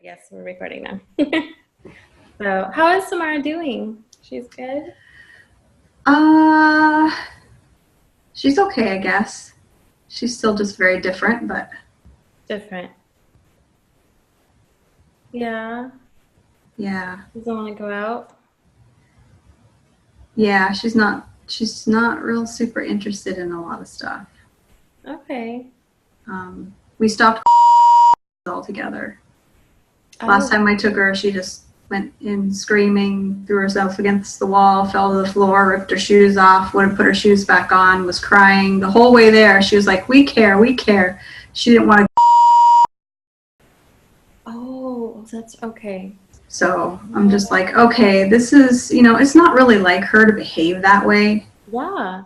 Yes, we're recording now. So, how is Samara doing? She's good? She's okay, I guess. She's still just very different, but Different. Yeah. yeah. Doesn't want to go out? Yeah, she's not real super interested in a lot of stuff. Okay. We stopped altogether. Last Oh, time I took her, she just went in screaming, threw herself against the wall, fell to the floor, ripped her shoes off, wouldn't put her shoes back on, was crying the whole way there. She was like, we care, we care. She didn't want to. oh, that's okay. So I'm just like, okay, this is, it's not really like her to behave that way. Yeah.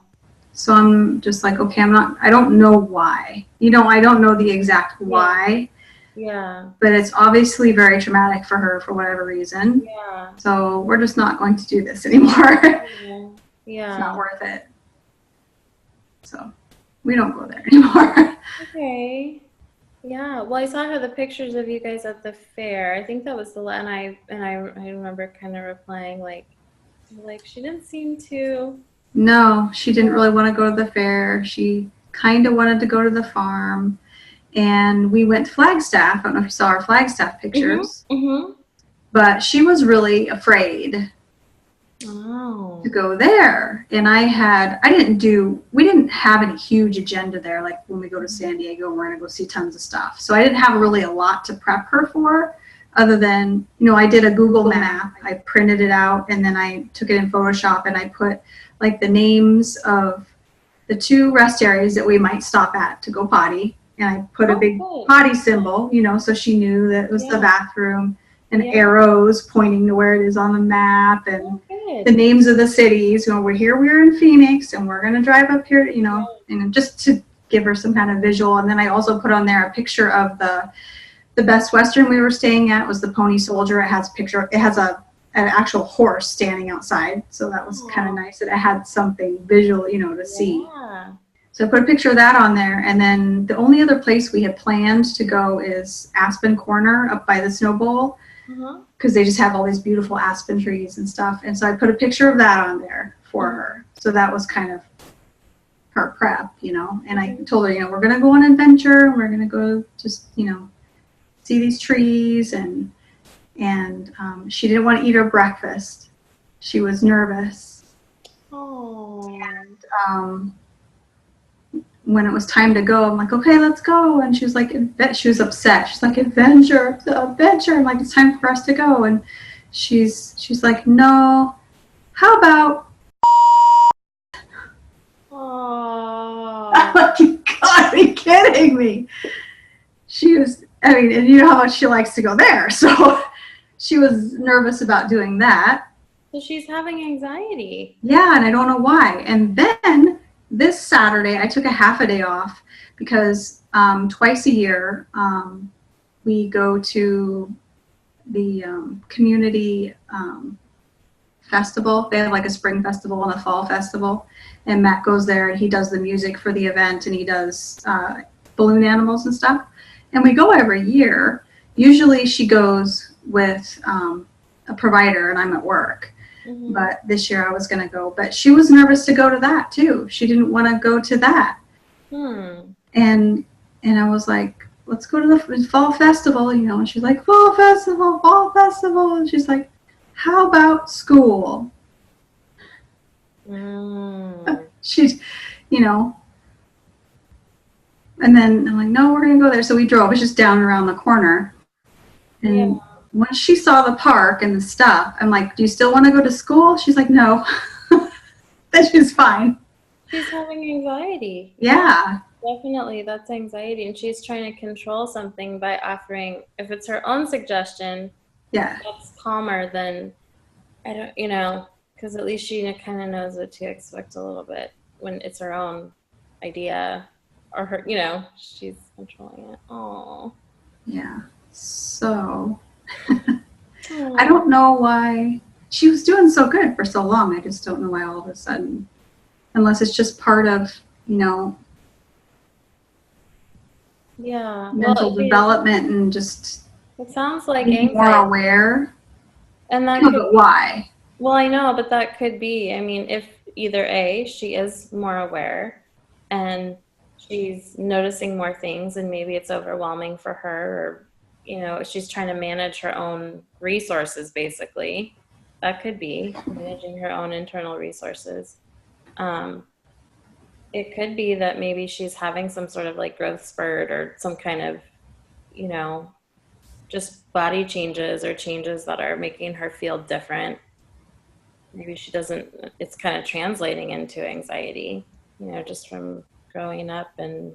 So I'm just like, okay, I don't know why. I don't know the exact why. Yeah. But it's obviously very traumatic for her for whatever reason. Yeah. So we're just not going to do this anymore. Yeah. It's not worth it. So we don't go there anymore. Okay. Yeah. Well, I saw the pictures of you guys at the fair. I think that was and I remember kind of replying like she didn't seem to. No, she didn't really want to go to the fair. She kind of wanted to go to the farm. And we went to Flagstaff. I don't know if you saw our Flagstaff pictures. Mm-hmm. But she was really afraid Oh. to go there. And we didn't have any huge agenda there. Like when we go to San Diego, we're going to go see tons of stuff. So I didn't have really a lot to prep her for other than, I did a Google map. I printed it out and then I took it in Photoshop and I put like the names of the 2 rest areas that we might stop at to go potty. And I put a big potty symbol, so she knew that it was the bathroom, and arrows pointing to where it is on the map, and the names of the cities. We're in Phoenix, and we're going to drive up here, and just to give her some kind of visual. And then I also put on there a picture of the Best Western we were staying at was the Pony Soldier. It has an actual horse standing outside, so that was kind of nice that it had something visual, to see. So I put a picture of that on there, and then the only other place we had planned to go is Aspen Corner up by the Snow Bowl, because they just have all these beautiful aspen trees and stuff. And so I put a picture of that on there for her. So that was kind of her prep, And I told her, we're going to go on an adventure, and we're going to go just, see these trees, and she didn't want to eat her breakfast. She was nervous. Oh. And when it was time to go, I'm like, okay, let's go. And she was like, she was upset. She's like, adventure. I'm like, it's time for us to go. And she's like, no, how about? Oh. I'm like, you gotta be kidding me. And you know how much she likes to go there. So she was nervous about doing that. So she's having anxiety. Yeah, and I don't know why. And then this Saturday, I took a half a day off because twice a year we go to the community festival. They have like a spring festival and a fall festival. And Matt goes there and he does the music for the event and he does balloon animals and stuff. And we go every year. Usually she goes with a provider and I'm at work. Mm-hmm. But this year I was going to go. But she was nervous to go to that too. She didn't want to go to that. And I was like, let's go to the fall festival, And she's like, fall festival. And she's like, how about school? She's, And then I'm like, no, we're going to go there. So we drove. It's just down around the corner. And once she saw the park and the stuff, I'm like, do you still want to go to school? She's like, no. Then she's fine. She's having anxiety. Yeah. Definitely, that's anxiety. And she's trying to control something by offering, if it's her own suggestion, that's calmer than, I don't, because at least she kind of knows what to expect a little bit when it's her own idea or her, she's controlling it. Oh. Yeah. So I don't know why she was doing so good for so long. I just don't know why all of a sudden, unless it's just part of, mental development and just It sounds like Being more anxiety. aware. And that No, could, but why? well, I know, but that could be, I mean, if either A, she is more aware and she's noticing more things and maybe it's overwhelming for her, or, you know, she's trying to manage her own resources, basically. That could be managing her own internal resources. Um, it could be that maybe she's having some sort of like growth spurt or some kind of, you know, just body changes or changes that are making her feel different. Maybe she doesn't, it's kind of translating into anxiety, you know, just from growing up and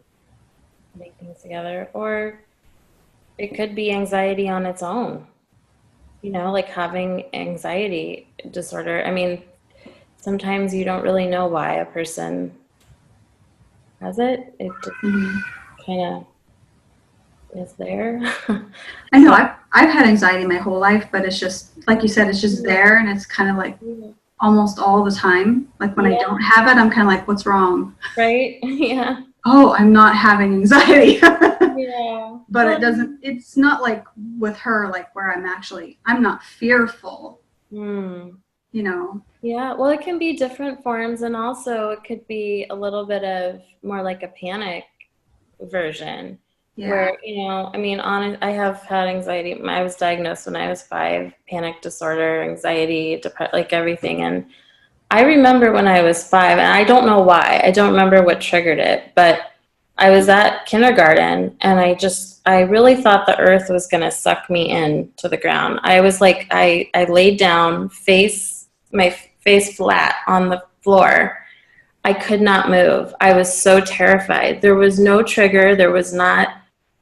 putting things together. Or it could be anxiety on its own, you know, like having anxiety disorder. I mean, sometimes you don't really know why a person has it. It just kind of is there. I know I've had anxiety my whole life, but it's just, like you said, it's just there, and it's kind of like almost all the time. Like when I don't have it, I'm kind of like, what's wrong? Right? Yeah. Oh, I'm not having anxiety. Yeah. But it doesn't, it's not like with her, like where I'm not fearful, you know. Yeah, well, it can be different forms, and also it could be a little bit of more like a panic version. Yeah. Where, you know, I mean, I have had anxiety. I was diagnosed when I was 5, panic disorder, anxiety, like everything. And I remember when I was 5, and I don't know why, I don't remember what triggered it, but I was at kindergarten and I really thought the earth was going to suck me in to the ground. I was like, I laid down my face flat on the floor. I could not move. I was so terrified. There was no trigger. There was not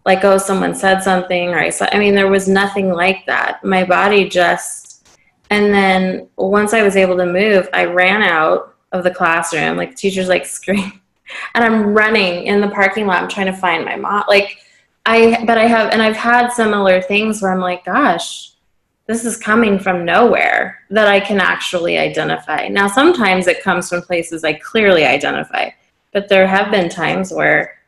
like, oh, someone said something, or I mean, there was nothing like that. My body just, and then once I was able to move, I ran out of the classroom, like teachers like scream, and I'm running in the parking lot. I'm trying to find my mom. Like I've had similar things where I'm like, gosh, this is coming from nowhere that I can actually identify. Now, sometimes it comes from places I clearly identify, but there have been times where,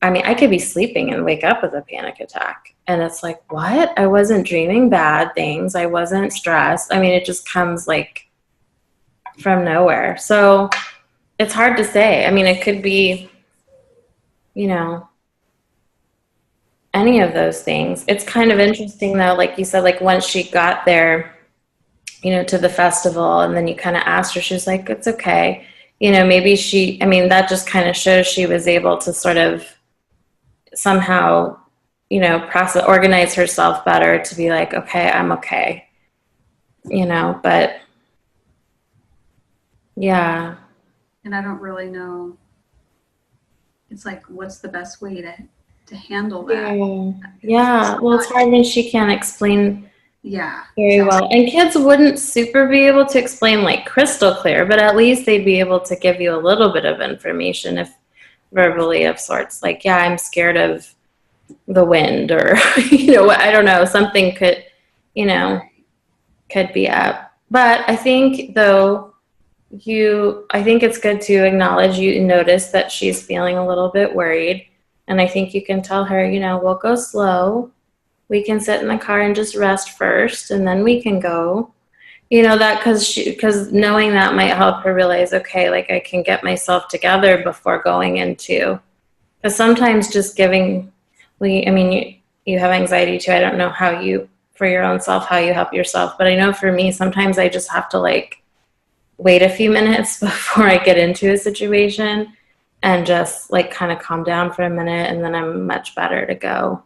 I mean, I could be sleeping and wake up with a panic attack. And it's like, what? I wasn't dreaming bad things. I wasn't stressed. I mean, it just comes like from nowhere. So it's hard to say. I mean, it could be, you know, any of those things. It's kind of interesting though, like you said, like once she got there, you know, to the festival, and then you kind of asked her, she was like, it's okay. You know, maybe I mean, that just kind of shows she was able to sort of somehow, you know, organize herself better to be like, okay, I'm okay, you know, but yeah. And I don't really know. It's like, what's the best way to handle that? Yeah. Well, it's hard when she can't explain very well. Exactly. And kids wouldn't super be able to explain like crystal clear, but at least they'd be able to give you a little bit of information, if verbally, of sorts. Like, yeah, I'm scared of the wind, or, you know, I don't know, something could, you know, could be up. But I think though, I think it's good to acknowledge you notice that she's feeling a little bit worried. And I think you can tell her, you know, we'll go slow. We can sit in the car and just rest first, and then we can go. You know, that because knowing that might help her realize, okay, like I can get myself together before going into. Because sometimes just giving, I mean, you have anxiety too. I don't know how you, for your own self, how you help yourself. But I know for me, sometimes I just have to like wait a few minutes before I get into a situation and just like kind of calm down for a minute, and then I'm much better to go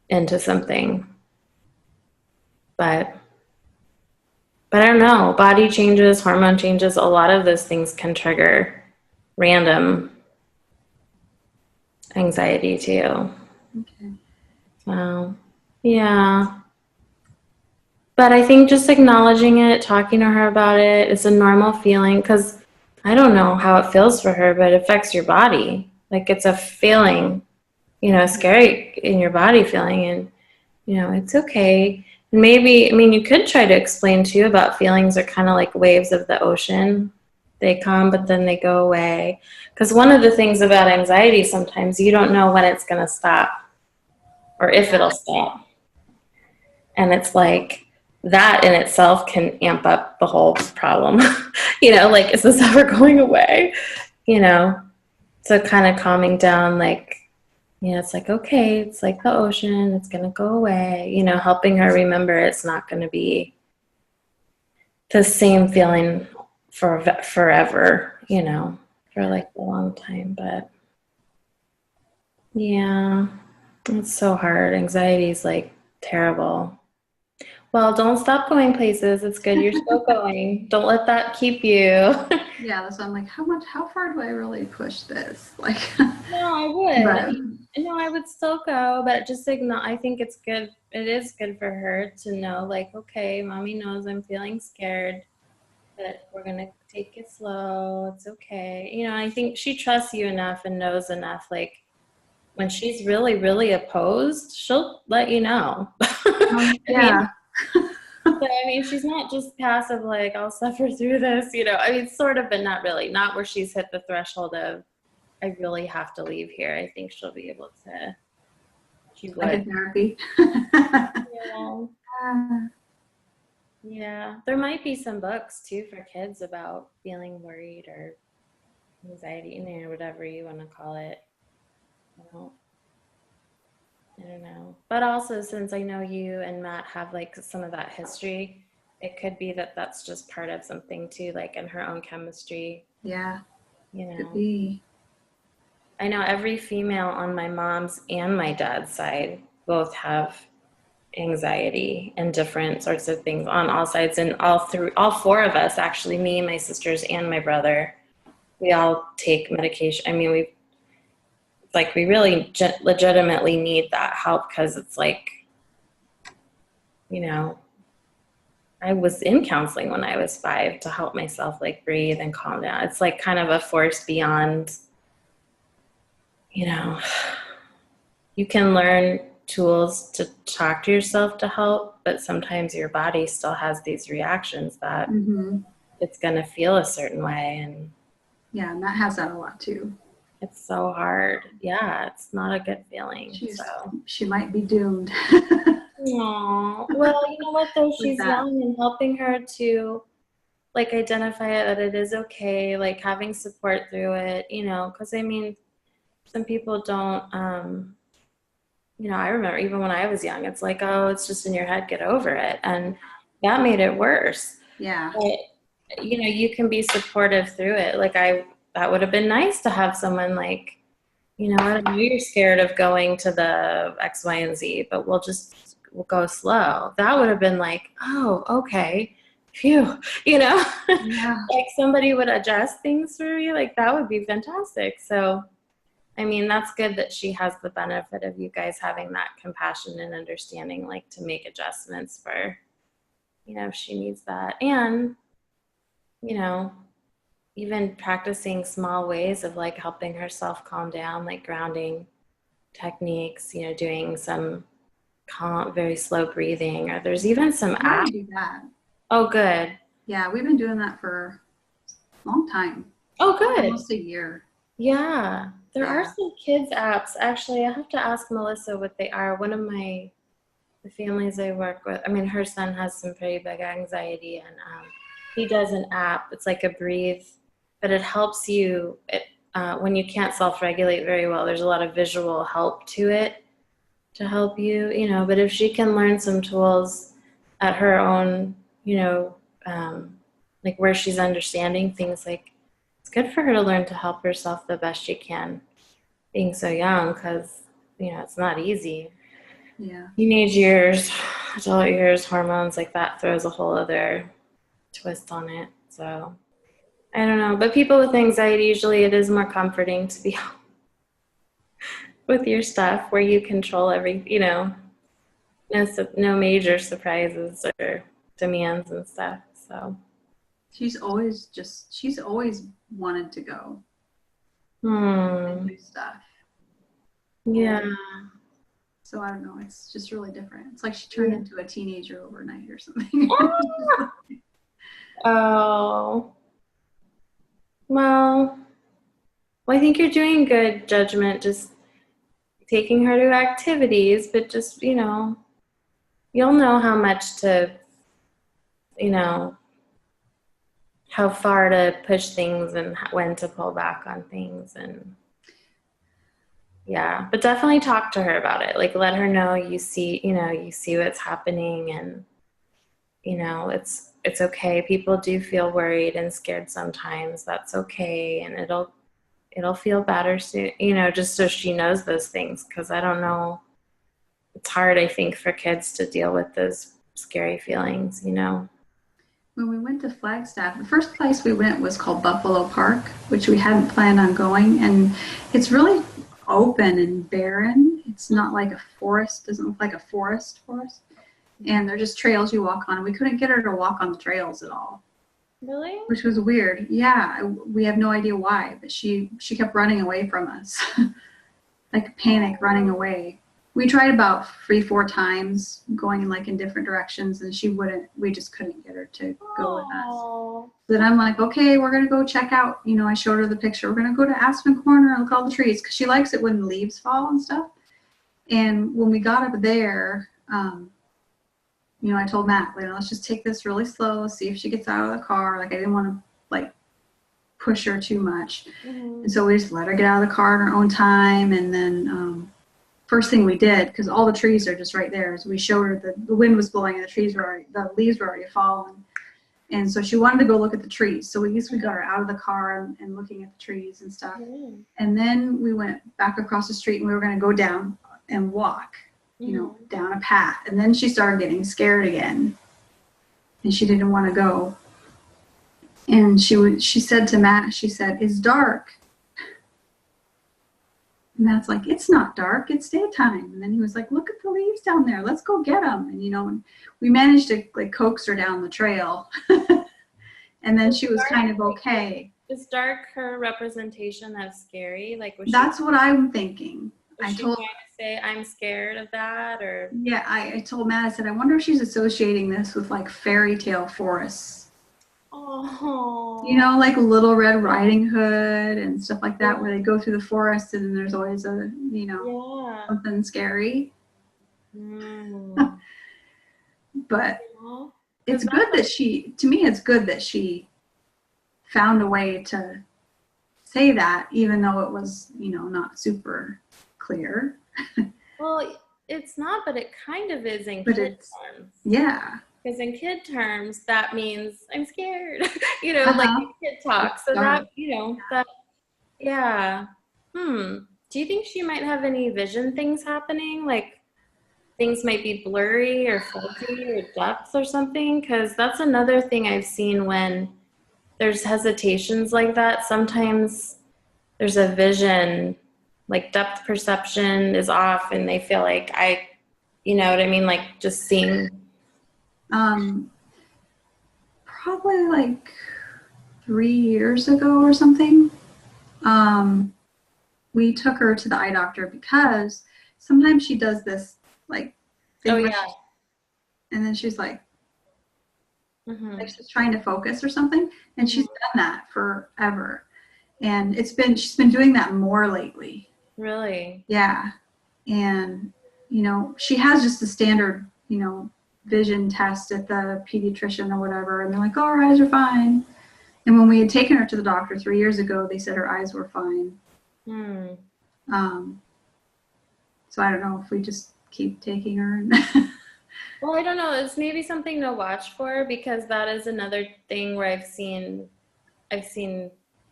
into something. But I don't know, body changes, hormone changes, a lot of those things can trigger random anxiety too. Okay. So, yeah. But I think just acknowledging it, talking to her about it, it's a normal feeling, because I don't know how it feels for her, but it affects your body. Like it's a feeling, you know, scary in your body feeling, and, you know, it's okay. Maybe, I mean, you could try to explain too about feelings are kind of like waves of the ocean. They come, but then they go away. Because one of the things about anxiety, sometimes you don't know when it's going to stop or if it'll stop. And it's like that in itself can amp up the whole problem. Like, is this ever going away? So kind of calming down, like, it's like, okay, it's like the ocean, it's going to go away, helping her remember it's not going to be the same feeling for forever, for like a long time. But yeah, it's so hard. Anxiety is like terrible. Well, don't stop going places. It's good you're still going. Don't let that keep you. Yeah, that's why I'm like, how far do I really push this? Like, no, I would. No, I would still go, but just I think it's good. It is good for her to know, like, okay, mommy knows I'm feeling scared, but we're going to take it slow. It's okay. I think she trusts you enough and knows enough. Like, when she's really, really opposed, she'll let you know. Yeah. But she's not just passive, like, I'll suffer through this, sort of, but not really. Not where she's hit the threshold of, I really have to leave here. I think she'll be able to. She would. Like a therapy. Yeah. Yeah. There might be some books, too, for kids about feeling worried or anxiety, whatever you want to call it. I don't know. But also, since I know you and Matt have like some of that history, it could be that that's just part of something too, like in her own chemistry. Yeah. Could be. I know every female on my mom's and my dad's side both have anxiety and different sorts of things on all sides, and all four of us, actually, me, my sisters, and my brother, we all take medication. We really legitimately need that help, because it's like, I was in counseling when I was 5 to help myself like breathe and calm down. It's like kind of a force beyond, you can learn tools to talk to yourself to help, but sometimes your body still has these reactions that it's going to feel a certain way. And yeah, Matt has that a lot too. It's so hard. Yeah, it's not a good feeling. She might be doomed. Aww. Well, you know what though? She's young, and helping her to like identify it, that it is okay, like having support through it, because some people don't, I remember even when I was young, it's like, oh, it's just in your head, get over it. And that made it worse. Yeah. But, you can be supportive through it. Like that would have been nice to have someone like, I know you're scared of going to the X, Y, and Z, but we'll go slow. That would have been like, oh, okay. Phew, Yeah. like somebody would adjust things for you. Like that would be fantastic. So, that's good that she has the benefit of you guys having that compassion and understanding, like to make adjustments for, if she needs that. And, even practicing small ways of like helping herself calm down, like grounding techniques, doing some calm, very slow breathing, or there's even some apps. Do that. Oh, good. Yeah, we've been doing that for a long time. Oh, good. Almost a year. Yeah. There are some kids apps. Actually, I have to ask Melissa what they are. One of the families I work with, her son has some pretty big anxiety, and he does an app. It's like a breathe, but it helps you when you can't self-regulate very well. There's a lot of visual help to it to help you, but if she can learn some tools at her own, like where she's understanding things, like it's good for her to learn to help herself the best she can being so young, because, it's not easy. Yeah. Teenage years, adult years, hormones, like that throws a whole other twist on it. So I don't know, but people with anxiety, usually it is more comforting to be with your stuff where you control no major surprises or demands and stuff. So she's always wanted to go and do stuff. Yeah. So I don't know, it's just really different. It's like she turned into a teenager overnight or something. Oh. Well, I think you're doing good, Judgment, just taking her to activities, but just, you'll know how much to, you know, how far to push things and when to pull back on things. And yeah, but definitely talk to her about it. Like, let her know you see what's happening, and, you know, it's okay. People do feel worried and scared sometimes. That's okay. And it'll feel better soon, you know, just so she knows those things. Cause I don't know. It's hard, I think, for kids to deal with those scary feelings, you know. When we went to Flagstaff, the first place we went was called Buffalo Park, which we hadn't planned on going. And it's really open and barren. It's not like a forest, doesn't look like a forest. And they're just trails you walk on. We couldn't get her to walk on the trails at all. Really? Which was weird. Yeah, we have no idea why, but she kept running away from us. Like a panic, running away. We tried about 3-4 times going like in different directions, and we just couldn't get her to go with us. Then I'm like, okay, we're going to go check out, you know, I showed her the picture. We're going to go to Aspen Corner and look at all the trees, because she likes it when the leaves fall and stuff. And when we got up there, you know, I told Matt, you know, let's just take this really slow, see if she gets out of the car. Like, I didn't want to like push her too much. Mm-hmm. And so we just let her get out of the car at her own time. And then first thing we did, because all the trees are just right there, is we showed her the wind was blowing and the leaves were already falling. And so she wanted to go look at the trees. So we got her out of the car and looking at the trees and stuff. Mm-hmm. And then we went back across the street, and we were going to go down and walk, you know, down a path. And then she started getting scared again, and she didn't want to go. And she said to Matt, she said, "It's dark." And Matt's like, "It's not dark, it's daytime." And then he was like, "Look at the leaves down there, let's go get them." And, you know, and we managed to like coax her down the trail. And then she was kind of okay. Is dark her representation of scary? Like, that's what I'm thinking. Was she trying to say, I'm scared of that? Or yeah, I told Matt, I said, I wonder if she's associating this with like fairy tale forests. Oh, you know, like Little Red Riding Hood and stuff like that, where they go through the forest and then there's always a, you know, something scary. But it's good that it's good that she found a way to say that, even though it was, you know, not super clear. Well, it's not, but it kind of is in kid terms. Yeah. Because in kid terms, that means I'm scared, you know, like kid talk. So that, you know, that, yeah. Do you think she might have any vision things happening? Like things might be blurry or fuzzy or depth or something? Because that's another thing I've seen when there's hesitations like that. Sometimes there's a vision, like depth perception is off, and they feel like you know what I mean? Like just seeing. Probably like 3 years ago or something, we took her to the eye doctor because sometimes she does this like thing and then she's like she's trying to focus or something, and she's done that forever, and she's been doing that more lately. Really? Yeah. And you know, she has just a standard, you know, vision test at the pediatrician or whatever, and they're like, "Oh, her eyes are fine." And when we had taken her to the doctor 3 years ago, they said her eyes were fine. So I don't know if we just keep taking her. Well, I don't know. It's maybe something to watch for, because that is another thing where I've seen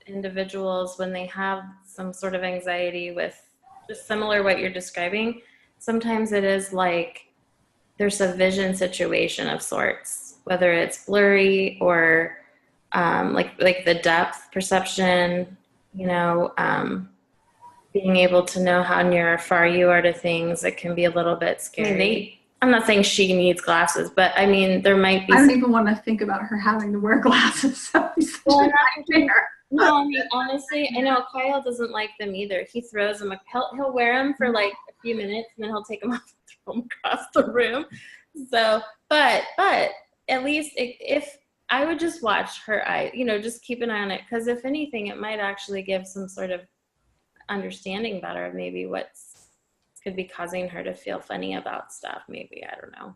individuals when they have some sort of anxiety with just similar what you're describing. Sometimes it is like there's a vision situation of sorts, whether it's blurry or like the depth perception, you know, being able to know how near or far you are to things. It can be a little bit scary. I'm not saying she needs glasses, but I mean, there might be. I don't even want to think about her having to wear glasses. Well, no, I mean, honestly, I know Kyle doesn't like them either. He throws them. He'll wear them for like a few minutes, and then he'll take them off and throw them across the room. So, but at least if I would just watch her eye, you know, just keep an eye on it, because if anything, it might actually give some sort of understanding better of maybe could be causing her to feel funny about stuff. Maybe, I don't know.